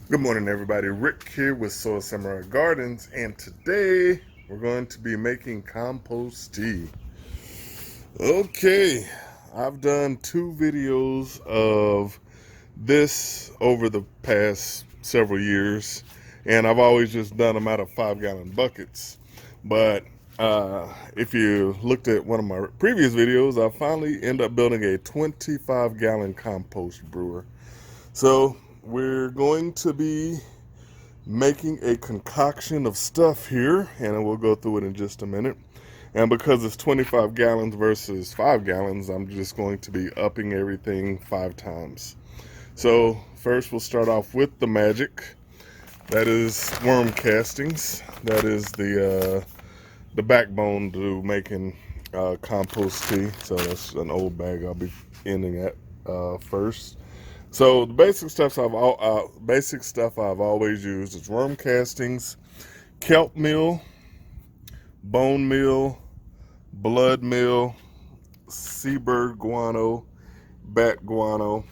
Good morning, everybody. Rick here with Soul Samurai Gardens, and today we're going to be making compost tea. Okay, I've done two videos of this over the past several years, and I've always just done them out of 5-gallon buckets. But if you looked at one of my previous videos, I finally ended up building a 25-gallon compost brewer. So we're going to be making a concoction of stuff here, and we'll go through it in just a minute. And because it's 25 gallons versus 5 gallons, I'm just going to be upping everything 5 times. So first we'll start off with the magic. That is worm castings. That is the backbone to making compost tea. So that's an old bag I'll be ending at first. So the basic stuff I've always used is worm castings, kelp meal, bone meal, blood meal, seabird guano, bat guano,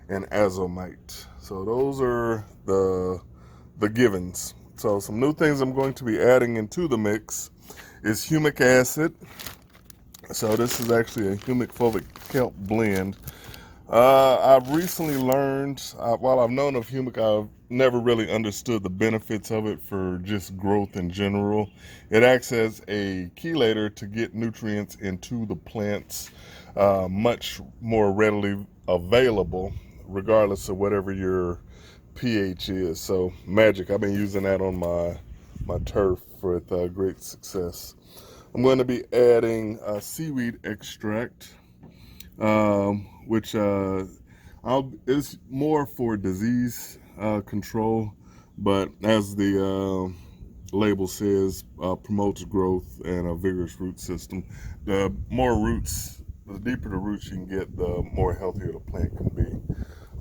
and azomite. So those are the givens. So some new things I'm going to be adding into the mix is humic acid. So this is actually a humic fulvic kelp blend. I've recently learned, while I've known of humic, I've never really understood the benefits of it for just growth in general. It acts as a chelator to get nutrients into the plants much more readily available, regardless of whatever your pH is. So magic, I've been using that on my turf with great success. I'm going to be adding seaweed extract, which is more for disease control, but as the label says, promotes growth and a vigorous root system. The more roots, the deeper the roots you can get, the more healthier the plant can be.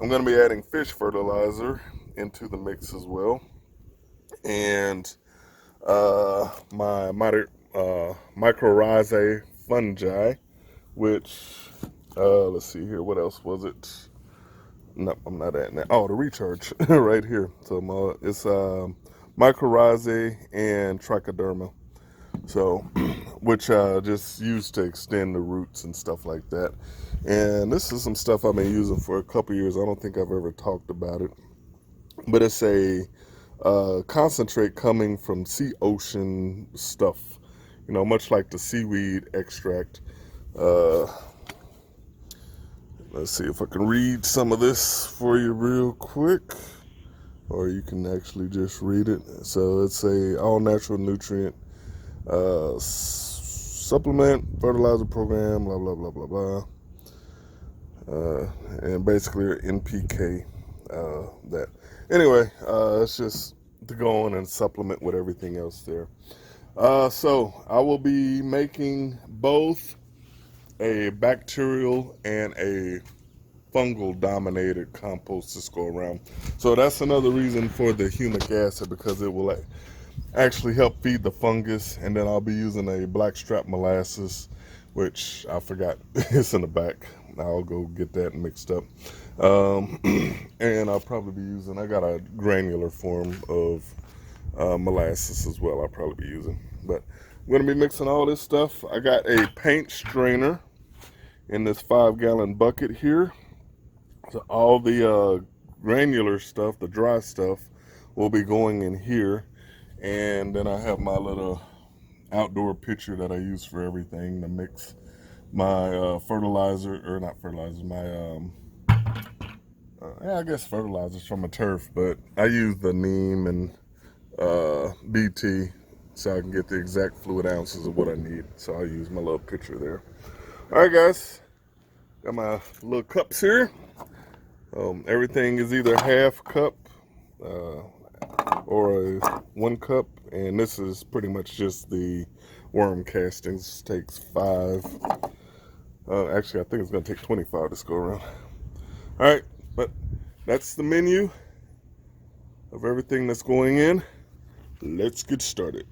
I'm going to be adding fish fertilizer into the mix as well, and my mycorrhizae fungi, which let's see here, what else was it? No, I'm not adding that. Oh, the recharge right here. So it's mycorrhizae and trichoderma. So, which just used to extend the roots and stuff like that. And this is some stuff I've been using for a couple years. I don't think I've ever talked about it, but it's a concentrate coming from sea ocean stuff. You know, much like the seaweed extract. Uh, Let's see if I can read some of this for you real quick, or you can actually just read it. So it's a all natural nutrient supplement fertilizer program, blah blah blah blah blah, and basically NPK. That anyway, it's just to go on and supplement with everything else there. So I will be making both a bacterial and a fungal dominated compost this go around. So that's another reason for the humic acid, because it will actually help feed the fungus. And then I'll be using a blackstrap molasses, which I forgot it's in the back. I'll go get that mixed up. And I'll probably be using, I got a granular form of molasses as well I'll probably be using. But I'm going to be mixing all this stuff. I got a paint strainer in this 5-gallon bucket here. So all the granular stuff, the dry stuff, will be going in here. And then I have my little outdoor pitcher that I use for everything to mix my fertilizer, or not fertilizer, my, I guess fertilizers from a turf, but I use the neem and BT so I can get the exact fluid ounces of what I need. So I use my little pitcher there. All right, guys, got my little cups here. Everything is either half cup or a 1 cup, and this is pretty much just the worm castings. Takes 5. Actually, I think it's going to take 25 this go around. All right, but that's the menu of everything that's going in. Let's get started.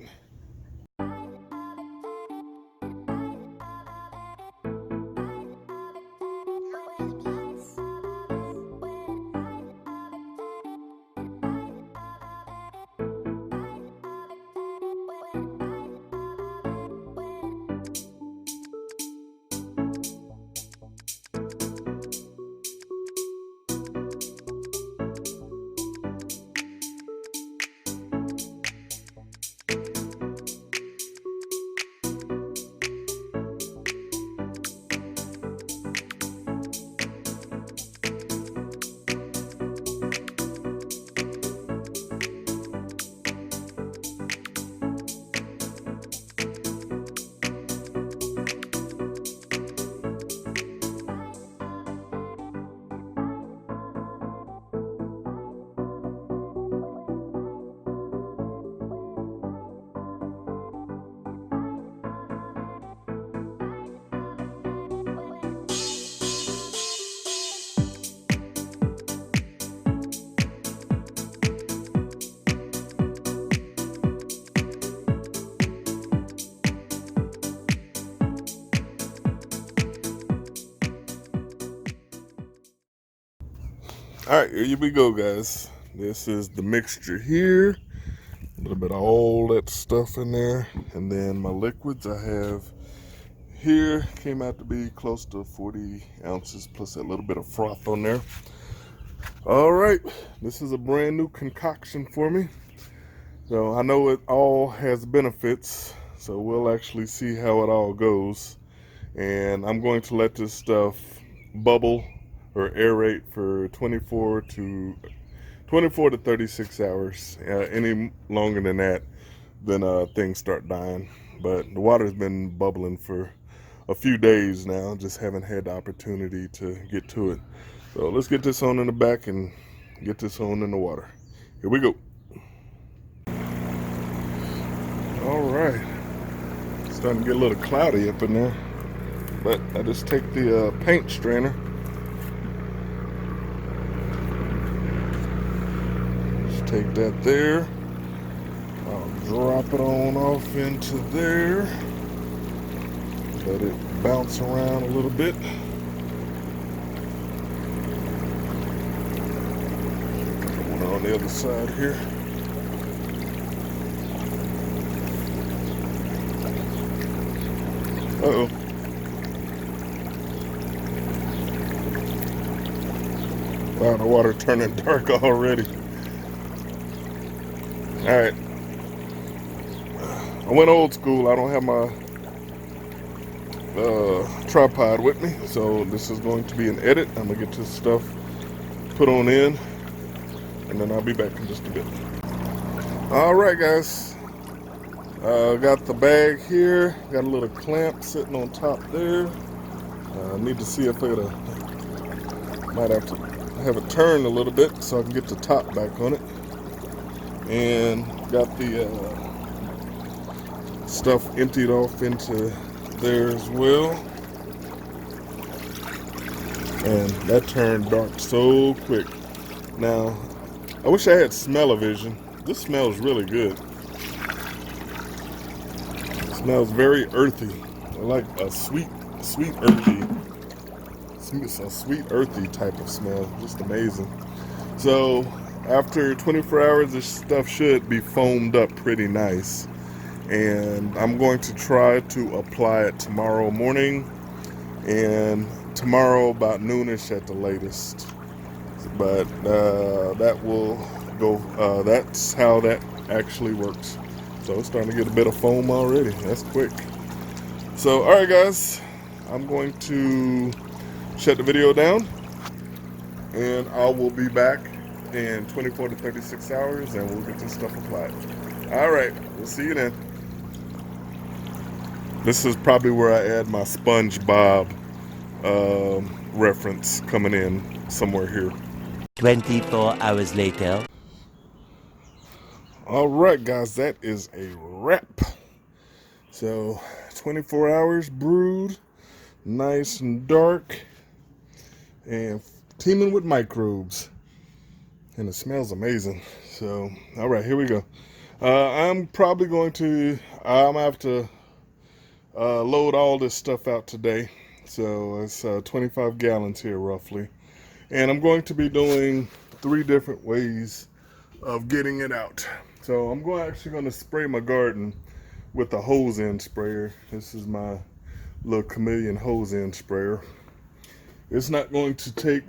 All right, here we go, guys. This is the mixture here. A little bit of all that stuff in there. And then my liquids I have here came out to be close to 40 ounces plus a little bit of froth on there. All right, this is a brand new concoction for me. So I know it all has benefits, so we'll actually see how it all goes. And I'm going to let this stuff bubble or aerate for 24 to 36 hours. Any longer than that, then things start dying. But the water's been bubbling for a few days now, just haven't had the opportunity to get to it. So let's get this on in the back and get this on in the water. Here we go. All right, it's starting to get a little cloudy up in there, but I just take the paint strainer, just take that there, I'll drop it on off into there, let it bounce around a little bit. One on the other side here. Uh-oh. Wow, the water turning dark already. All right. I went old school. I don't have my tripod with me, so this is going to be an edit. I'm gonna get this stuff put on in, and then I'll be back in just a bit. All right, guys. Got the bag here. Got a little clamp sitting on top there. Need to see if I might have to have it turned a little bit so I can get the top back on it. And got the stuff emptied off into there as well. And that turned dark so quick. Now, I wish I had smell-o-vision. This smells really good. It smells very earthy. I like a sweet earthy. It's a sweet earthy type of smell. Just amazing. So after 24 hours, this stuff should be foamed up pretty nice. And I'm going to try to apply it tomorrow morning and tomorrow about noonish at the latest. But that will go, that's how that actually works. So it's starting to get a bit of foam already. That's quick. So, all right, guys, I'm going to shut the video down, and I will be back in 24 to 36 hours, and we'll get this stuff applied. All right, we'll see you then. This is probably where I add my SpongeBob reference coming in somewhere here. 24 hours later. All right, guys, that is a wrap. So 24 hours brewed, nice and dark, and teeming with microbes. And it smells amazing. So, all right, here we go. I'm probably going to, I'm gonna have to load all this stuff out today. So it's 25 gallons here roughly. And I'm going to be doing 3 different ways of getting it out. So I'm actually going to spray my garden with a hose end sprayer. This is my little chameleon hose end sprayer. It's not going to take,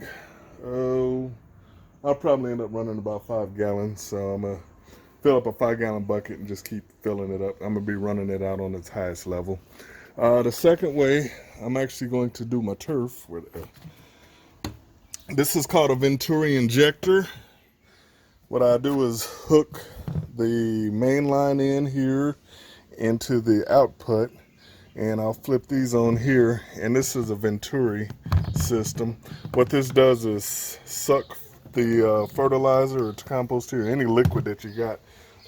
I'll probably end up running about 5 gallons. So I'm going to fill up a 5-gallon bucket and just keep filling it up. I'm going to be running it out on its highest level. The second way, I'm actually going to do my turf. This is called a Venturi injector. What I do is hook the main line in here into the output, and I'll flip these on here, and this is a Venturi system. What this does is suck the fertilizer or compost tea or any liquid that you got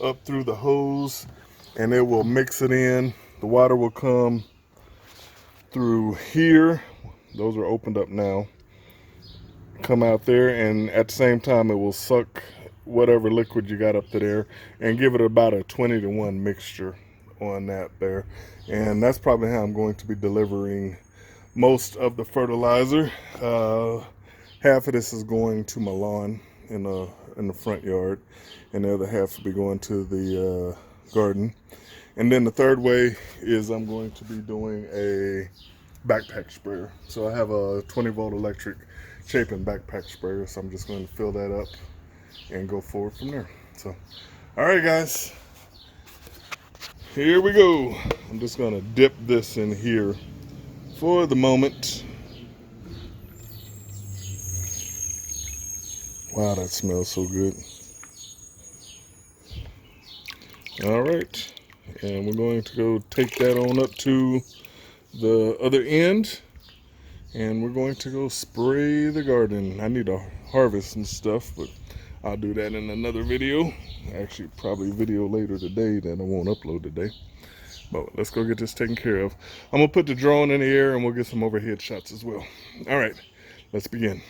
up through the hose, and it will mix it in. The water will come through here. Those are opened up now. Come out there, and at the same time it will suck whatever liquid you got up to there and give it about a 20-to-1 mixture on that there. And that's probably how I'm going to be delivering most of the fertilizer. half of this is going to my lawn in the front yard, and the other half will be going to the garden. And then the third way is I'm going to be doing a backpack sprayer. So I have a 20-volt electric Chapin backpack sprayer, so I'm just going to fill that up and go forward from there. So, all right, guys, here we go. I'm just going to dip this in here for the moment. Wow, that smells so good. All right, and we're going to go take that on up to the other end, and we're going to go spray the garden. I need to harvest some stuff, but I'll do that in another video. Actually, probably a video later today that I won't upload today. But let's go get this taken care of. I'm gonna put the drone in the air and we'll get some overhead shots as well. All right, let's begin.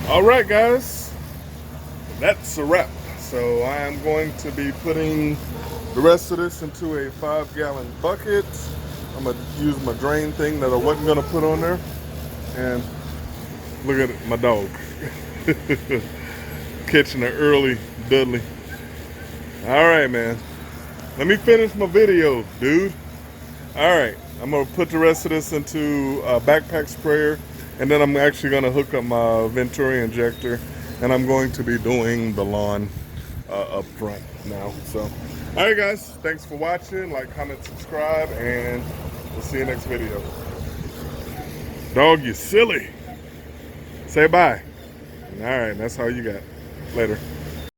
All right, guys, that's a wrap. So I am going to be putting the rest of this into a 5-gallon bucket. I'm gonna use my drain thing that I wasn't gonna put on there. And look at it, my dog. Catching an early Dudley. All right, man. Let me finish my video, dude. All right, I'm gonna put the rest of this into a backpack sprayer, and then I'm actually gonna hook up my Venturi injector, and I'm going to be doing the lawn up front now. So, all right, guys, thanks for watching. Like, comment, subscribe, and we'll see you next video. Dog, you silly. Say bye. All right, that's all you got. Later.